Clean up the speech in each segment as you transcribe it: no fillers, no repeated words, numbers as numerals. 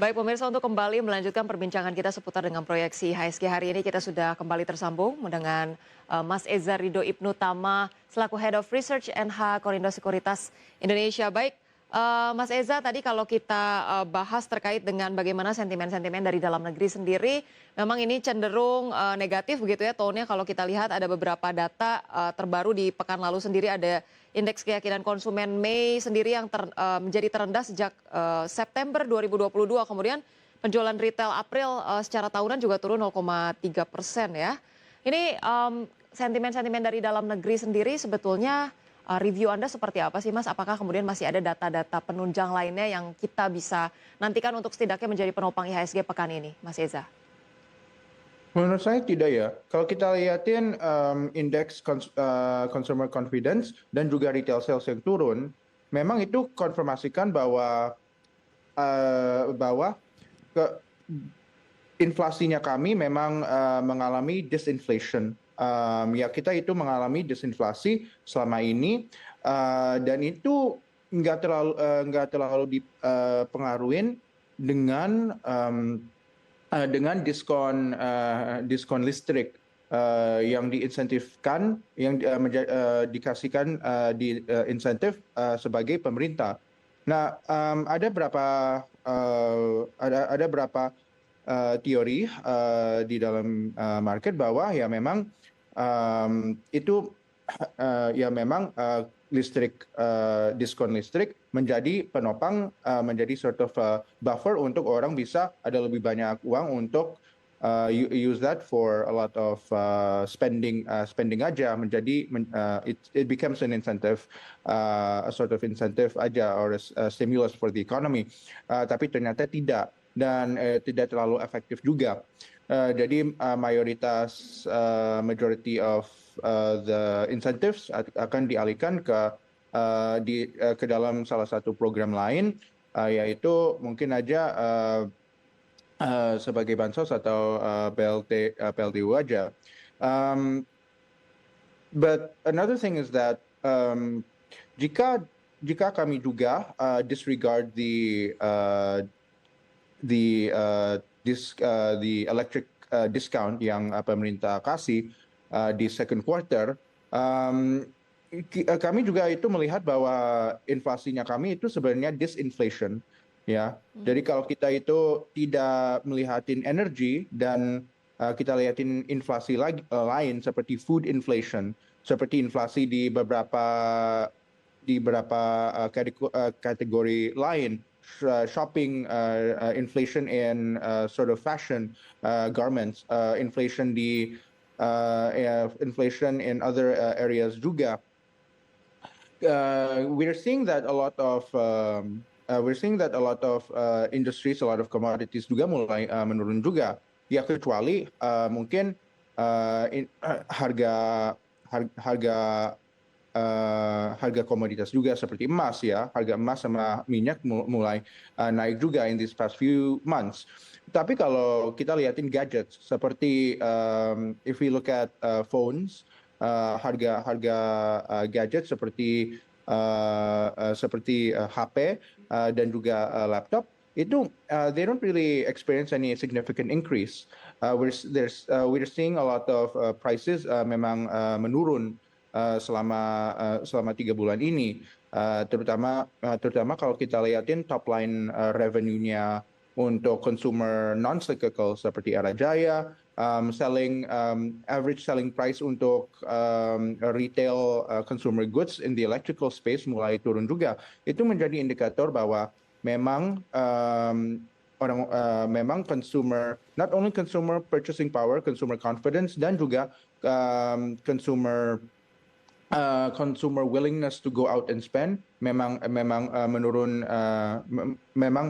Baik pemirsa, untuk kembali melanjutkan perbincangan kita seputar dengan proyeksi IHSG hari ini, kita sudah kembali tersambung dengan Mas Eza Ridho Ibnu Tama selaku Head of Research NH Korindo Sekuritas Indonesia. Baik, Mas Eza, tadi kalau kita bahas terkait dengan bagaimana sentimen-sentimen dari dalam negeri sendiri, memang ini cenderung negatif begitu ya tone-nya. Kalau kita lihat ada beberapa data terbaru di pekan lalu sendiri, ada indeks keyakinan konsumen Mei sendiri yang menjadi terendah sejak September 2022. Kemudian penjualan retail April secara tahunan juga turun 0,3% ya. Ini sentimen-sentimen dari dalam negeri sendiri sebetulnya review Anda seperti apa sih Mas? Apakah kemudian masih ada data-data penunjang lainnya yang kita bisa nantikan untuk setidaknya menjadi penopang IHSG pekan ini, Mas Eza? Menurut saya tidak ya. Kalau kita lihatin indeks consumer confidence dan juga retail sales yang turun, memang itu konfirmasikan bahwa ke inflasinya kami memang mengalami disinflation. Ya kita itu mengalami disinflasi selama ini dan itu nggak terlalu dipengaruhin dengan diskon listrik yang diinsentifkan, yang dikasihkan di insentif sebagai pemerintah. Nah, ada berapa teori di dalam market bahwa ya memang itu ya memang diskon listrik menjadi penopang, menjadi sort of buffer untuk orang bisa ada lebih banyak uang untuk use that for a lot of spending aja, it becomes an incentive, a sort of incentive aja or a stimulus for the economy. Tapi ternyata tidak, dan tidak terlalu efektif juga. Jadi majority of the incentives akan dialihkan ke dalam salah satu program lain, yaitu mungkin aja sebagai bansos atau PLTU aja. But another thing is that jika kami juga disregard the electric discount yang pemerintah kasih di second quarter, kami juga itu melihat bahwa inflasinya kami itu sebenarnya disinflation, ya. Jadi kalau kita itu tidak melihatin energi dan kita lihatin inflasi lain seperti food inflation, seperti inflasi di beberapa kategori lain, shopping inflation in sort of fashion garments, inflation in other areas juga. We're seeing that a lot of industries, a lot of commodities juga mulai menurun juga. Ya kecuali mungkin harga komoditas juga seperti emas ya, harga emas sama minyak mulai naik juga in these past few months. Tapi kalau kita lihatin gadgets seperti if we look at phones, harga gadget seperti HP dan juga laptop itu they don't really experience any significant increase. We're seeing a lot of prices memang menurun selama 3 bulan ini, terutama kalau kita lihatin top line revenue-nya untuk consumer non cyclical seperti Era Jaya, average selling price untuk retail consumer goods in the electrical space mulai turun juga. Itu menjadi indikator bahwa memang memang not only consumer purchasing power, consumer confidence, dan juga consumer willingness to go out and spend memang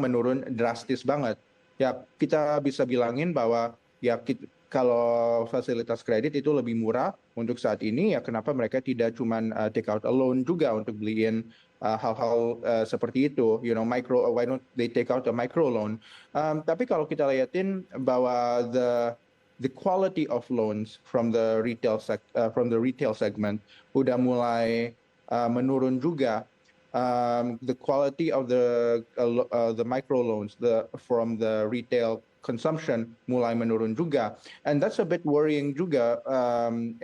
menurun drastis banget. Ya kita bisa bilangin bahwa ya kalau fasilitas kredit itu lebih murah untuk saat ini, ya kenapa mereka tidak cuman take out a loan juga untuk beliin hal-hal seperti itu, why don't they take out a micro loan? Tapi kalau kita lihatin bahwa the quality of loans from the retail segment udah mulai menurun juga. the quality of the micro loans from the retail consumption mulai menurun juga, and that's a bit worrying juga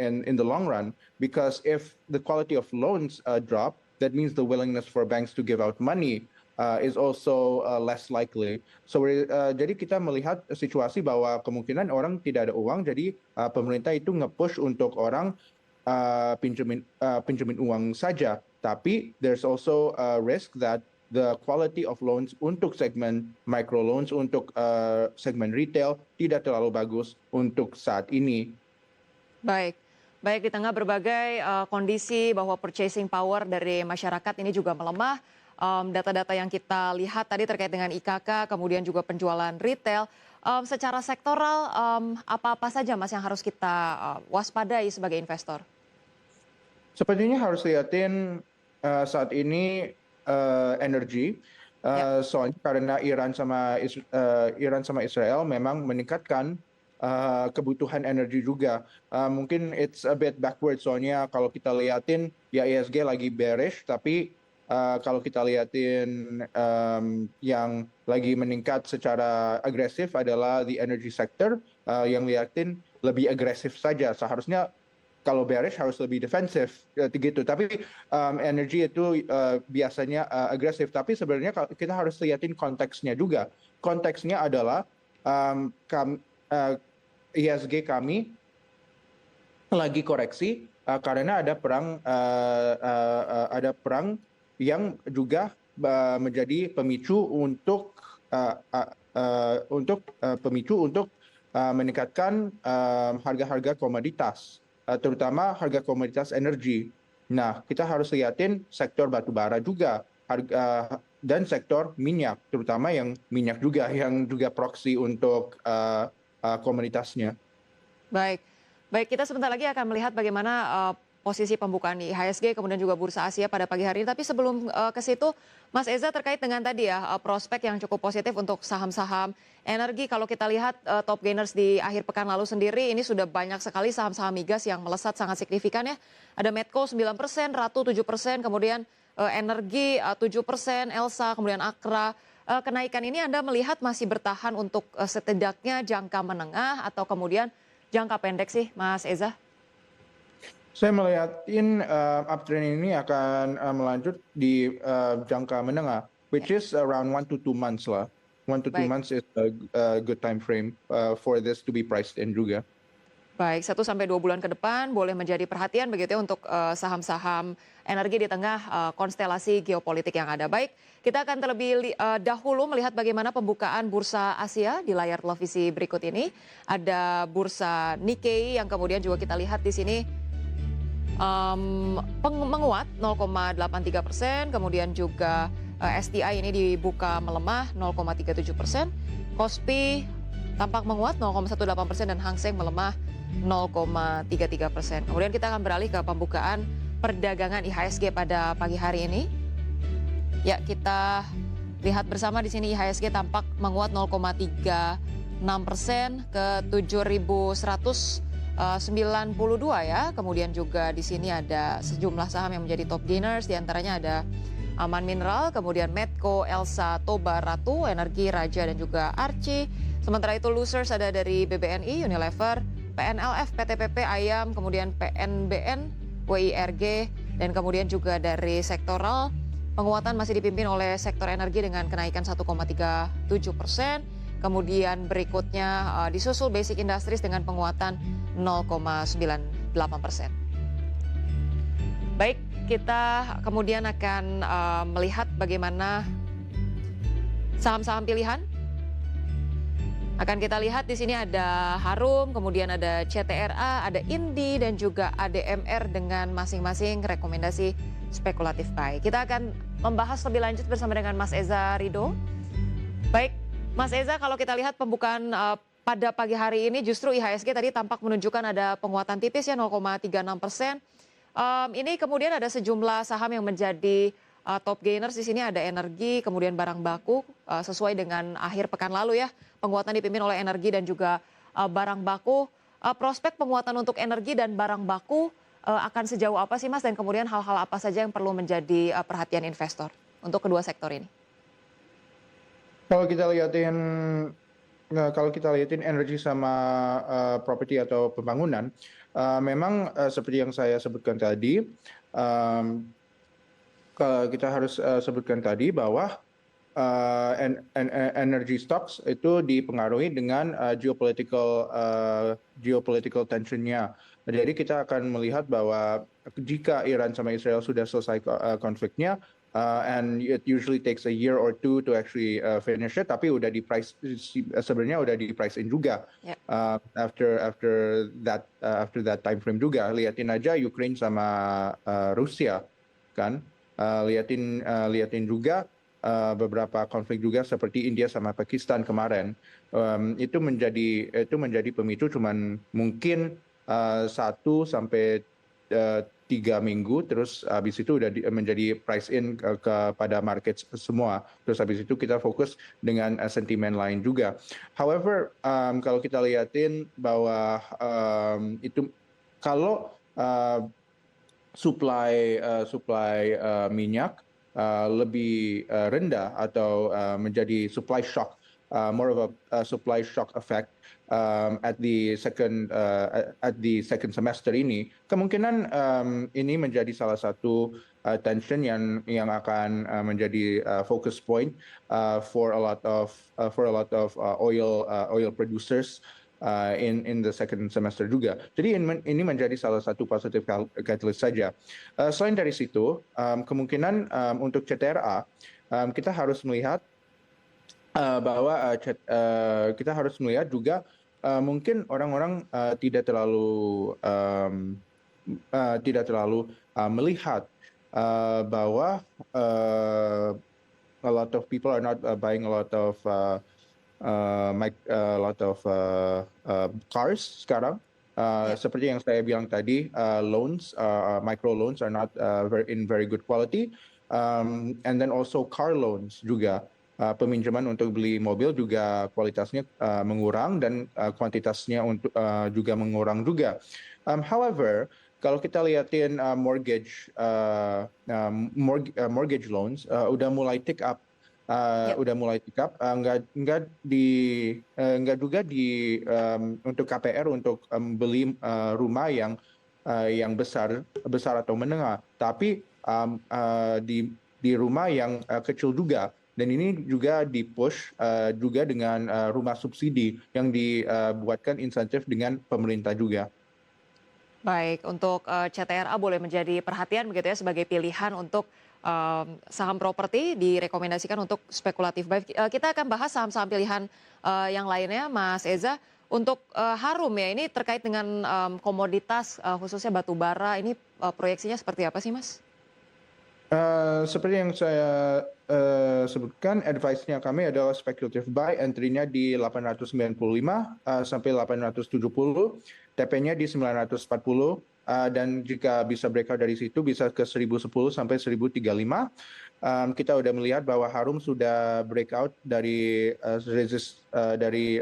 in the long run, because if the quality of loans drop, that means the willingness for banks to give out money is also less likely. So jadi kita melihat situasi bahwa kemungkinan orang tidak ada uang, jadi pemerintah itu nge-push untuk orang pinjemin uang saja. Tapi there's also a risk that the quality of loans untuk segmen microloans, untuk segmen retail tidak terlalu bagus untuk saat ini. Baik, baik di tengah berbagai kondisi bahwa purchasing power dari masyarakat ini juga melemah. Data-data yang kita lihat tadi terkait dengan IKK, kemudian juga penjualan retail. Secara sektoral, apa-apa saja Mas yang harus kita waspadai sebagai investor? Sepertinya harus lihatin saat ini energi, soalnya karena Iran sama Israel memang meningkatkan kebutuhan energi juga. Mungkin it's a bit backward, soalnya kalau kita lihatin ya ISG lagi bearish, tapi kalau kita lihatin yang lagi meningkat secara agresif adalah the energy sector, yang lihatin lebih agresif saja. Seharusnya kalau bearish harus lebih defensif gitu. Tapi energi itu biasanya agresif. Tapi sebenarnya kita harus lihatin konteksnya juga. Konteksnya adalah ISG kami lagi koreksi karena ada perang yang juga menjadi pemicu untuk meningkatkan harga-harga komoditas, terutama harga komoditas energi. Nah, kita harus lihatin sektor batubara juga, dan sektor minyak, terutama yang minyak juga, yang juga proxy untuk komoditasnya. Baik, baik kita sebentar lagi akan melihat bagaimana posisi pembukaan di IHSG, kemudian juga Bursa Asia pada pagi hari ini. Tapi sebelum ke situ, Mas Eza terkait dengan tadi ya, prospek yang cukup positif untuk saham-saham energi. Kalau kita lihat top gainers di akhir pekan lalu sendiri, ini sudah banyak sekali saham-saham migas yang melesat sangat signifikan ya. Ada Medco 9%, Ratu 7%, kemudian Energi 7%, Elsa, kemudian Akra. Kenaikan ini Anda melihat masih bertahan untuk setidaknya jangka menengah atau kemudian jangka pendek sih, Mas Eza? Saya melihatin uptrend ini akan melanjut di jangka menengah, which is around 1 to 2 months lah. 1 to 2 months is a good time frame for this to be priced in juga. Baik, 1 sampai 2 bulan ke depan boleh menjadi perhatian begitu ya untuk saham-saham energi di tengah konstelasi geopolitik yang ada. Baik, kita akan terlebih dahulu melihat bagaimana pembukaan Bursa Asia di layar televisi berikut ini. Ada Bursa Nikkei yang kemudian juga kita lihat di sini menguat 0,83%, kemudian juga STI ini dibuka melemah 0,37%, Kospi tampak menguat 0,18% dan Hang Seng melemah 0,33%. Kemudian kita akan beralih ke pembukaan perdagangan IHSG pada pagi hari ini. Ya, kita lihat bersama di sini IHSG tampak menguat 0,36% ke 7.192 ya. Kemudian juga di sini ada sejumlah saham yang menjadi top gainers, diantaranya ada Aman Mineral, kemudian Medco, Elsa, Toba, Ratu, Energi, Raja dan juga Arci. Sementara itu losers ada dari BBNI, Unilever, PNLF, PTPP, Ayam, kemudian PNBN, WIRG, dan kemudian juga dari sektoral penguatan masih dipimpin oleh sektor energi dengan kenaikan 1,37%. Kemudian berikutnya disusul Basic Industries dengan penguatan 0,98%. Baik, kita kemudian akan melihat bagaimana saham-saham pilihan. Akan kita lihat di sini ada Harum, kemudian ada CTRA, ada Indi dan juga ADMR dengan masing-masing rekomendasi spekulatif buy. Kita akan membahas lebih lanjut bersama dengan Mas Eza Ridho. Baik, Mas Eza, kalau kita lihat pembukaan pada pagi hari ini justru IHSG tadi tampak menunjukkan ada penguatan tipis ya 0,36%. Ini kemudian ada sejumlah saham yang menjadi top gainers di sini, ada energi, kemudian barang baku sesuai dengan akhir pekan lalu ya. Penguatan dipimpin oleh energi dan juga barang baku. Prospek penguatan untuk energi dan barang baku akan sejauh apa sih Mas dan kemudian hal-hal apa saja yang perlu menjadi perhatian investor untuk kedua sektor ini? Kalau kita lihatin kalau kita lihatin energi sama properti atau pembangunan, memang seperti yang saya sebutkan tadi, em, kita harus sebutkan tadi bahwa energy stocks itu dipengaruhi dengan geopolitical tensionnya. Jadi kita akan melihat bahwa jika Iran sama Israel sudah selesai konfliknya, and it usually takes a year or two to actually finish it, tapi udah di price sebenarnya udah di price in juga Ya. after that time frame juga. Lihatin aja Ukraine sama Rusia, kan? Lihatin juga beberapa konflik juga seperti India sama Pakistan kemarin. Itu menjadi pemicu, cuman mungkin 1 sampai 3 minggu, terus habis itu udah menjadi price in kepada market semua. Terus habis itu kita fokus dengan sentimen lain juga. However, kalau kita lihatin bahwa itu kalau supply minyak lebih rendah atau menjadi supply shock, more of a supply shock effect at the second semester ini, kemungkinan ini menjadi salah satu tension yang akan menjadi focus point for a lot of oil producers in the second semester juga. Jadi ini menjadi salah satu positive catalyst saja. Selain dari situ, kemungkinan untuk CTRA kita harus melihat bahwa kita harus melihat juga mungkin orang-orang tidak terlalu melihat bahwa a lot of people are not buying a lot of cars sekarang. Seperti yang saya bilang tadi, micro loans are not in very good quality, and then also car loans juga. Peminjaman untuk beli mobil juga kualitasnya mengurang dan kuantitasnya juga mengurang juga. However, kalau kita lihatin mortgage loans udah mulai tick up. Nggak juga untuk KPR untuk beli rumah yang besar atau menengah, tapi di rumah yang kecil juga. Dan ini juga di-push juga dengan rumah subsidi yang dibuatkan insentif dengan pemerintah juga. Baik, untuk CTRA boleh menjadi perhatian begitu ya sebagai pilihan untuk saham properti direkomendasikan untuk spekulatif buy. Kita akan bahas saham-saham pilihan yang lainnya, Mas Eza. Untuk Harum ya, ini terkait dengan komoditas khususnya batu bara, ini proyeksinya seperti apa sih, Mas? Seperti yang saya sebutkan, advice-nya kami adalah speculative buy, entry-nya di 895 sampai 870, TP-nya di 940, dan jika bisa breakout dari situ bisa ke 1010 sampai 1035. Kita udah melihat bahwa Harum sudah breakout dari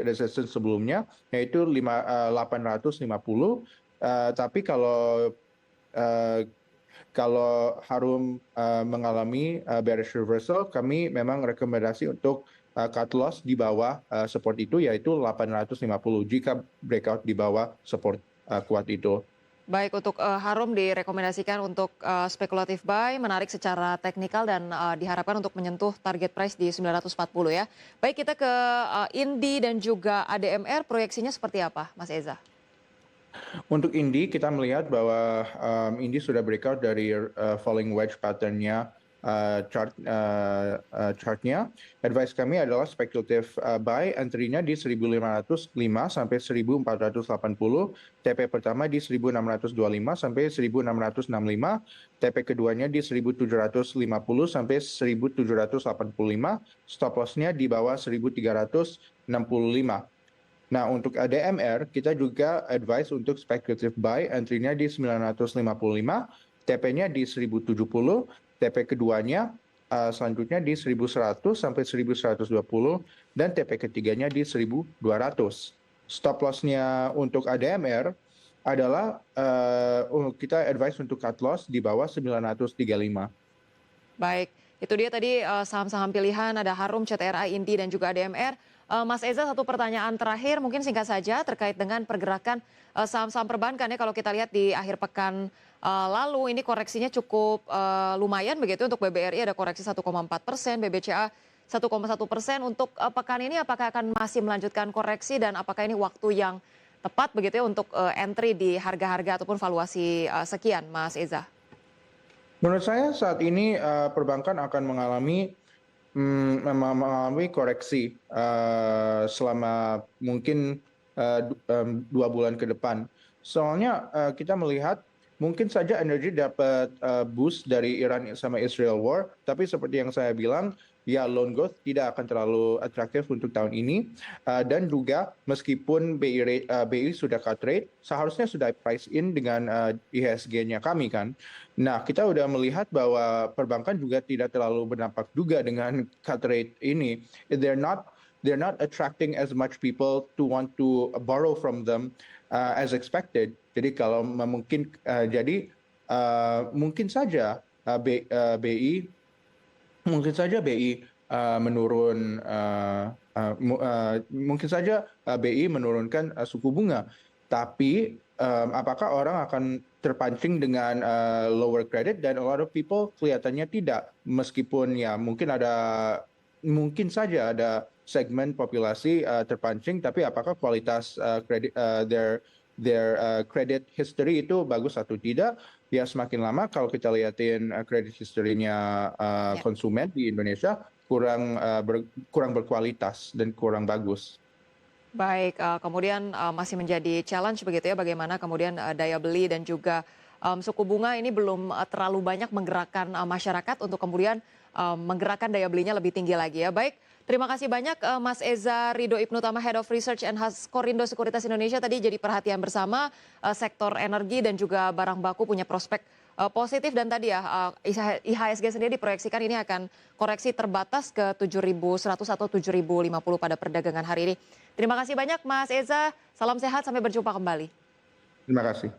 resistance sebelumnya, yaitu 850. Tapi kalau Harum mengalami bearish reversal, kami memang rekomendasi untuk cut loss di bawah support itu, yaitu 850 jika breakout di bawah support kuat itu. Baik, untuk Harum direkomendasikan untuk spekulatif buy, menarik secara teknikal dan diharapkan untuk menyentuh target price di 940 ya. Baik, kita ke INDI dan juga ADMR, proyeksinya seperti apa, Mas Eza? Untuk Indi, kita melihat bahwa Indi sudah breakout dari falling wedge pattern-nya, chartnya. Advice kami adalah speculative buy, entry-nya di 1505 sampai 1480, TP pertama di 1625 sampai 1665, TP keduanya di 1750 sampai 1785, stop loss-nya di bawah 1365. Nah, untuk ADMR, kita juga advice untuk speculative buy, entry-nya di 955, TP-nya di 1070, TP keduanya selanjutnya di 1100 sampai 1120, dan TP ketiganya di 1200. Stop loss-nya untuk ADMR adalah kita advice untuk cut loss di bawah 935. Baik, itu dia tadi saham-saham pilihan ada Harum, CTRA, Indi dan juga ADMR. Mas Eza, satu pertanyaan terakhir mungkin singkat saja terkait dengan pergerakan saham-saham perbankan ya, kalau kita lihat di akhir pekan lalu ini koreksinya cukup lumayan begitu. Untuk BBRI ada koreksi 1,4%, BBCA 1,1%. Untuk pekan ini apakah akan masih melanjutkan koreksi dan apakah ini waktu yang tepat begitu ya untuk entry di harga-harga ataupun valuasi sekian, Mas Eza? Menurut saya saat ini perbankan akan mengalami koreksi selama mungkin 2 bulan ke depan. Soalnya kita melihat mungkin saja energi dapat boost dari Iran sama Israel war, tapi seperti yang saya bilang, ya loan growth tidak akan terlalu atraktif untuk tahun ini. Dan juga meskipun BI sudah cut rate, seharusnya sudah price in dengan IHSG-nya kami kan. Nah, kita udah melihat bahwa perbankan juga tidak terlalu berdampak juga dengan cut rate ini. They're not attracting as much people to want to borrow from them as expected. Jadi kalau mungkin saja BI menurun, mungkin saja BI menurunkan suku bunga. Tapi apakah orang akan terpancing dengan lower credit, dan a lot of people kelihatannya tidak, meskipun ya mungkin saja ada segmen populasi terpancing, tapi apakah kualitas their credit history itu bagus atau tidak? Ya semakin lama kalau kita lihatin credit history-nya konsumen di Indonesia kurang berkualitas dan kurang bagus. Baik, kemudian masih menjadi challenge begitu ya, bagaimana kemudian daya beli dan juga suku bunga ini belum terlalu banyak menggerakkan masyarakat untuk kemudian menggerakkan daya belinya lebih tinggi lagi ya. Baik, terima kasih banyak Mas Eza Ridho Ibnutama, Head of Research and Korindo Sekuritas Indonesia. Tadi jadi perhatian bersama sektor energi dan juga barang baku punya prospek positif, dan tadi ya IHSG sendiri diproyeksikan ini akan koreksi terbatas ke 7.100 atau 7.050 pada perdagangan hari ini. Terima kasih banyak Mas Eza, salam sehat, sampai berjumpa kembali. Terima kasih.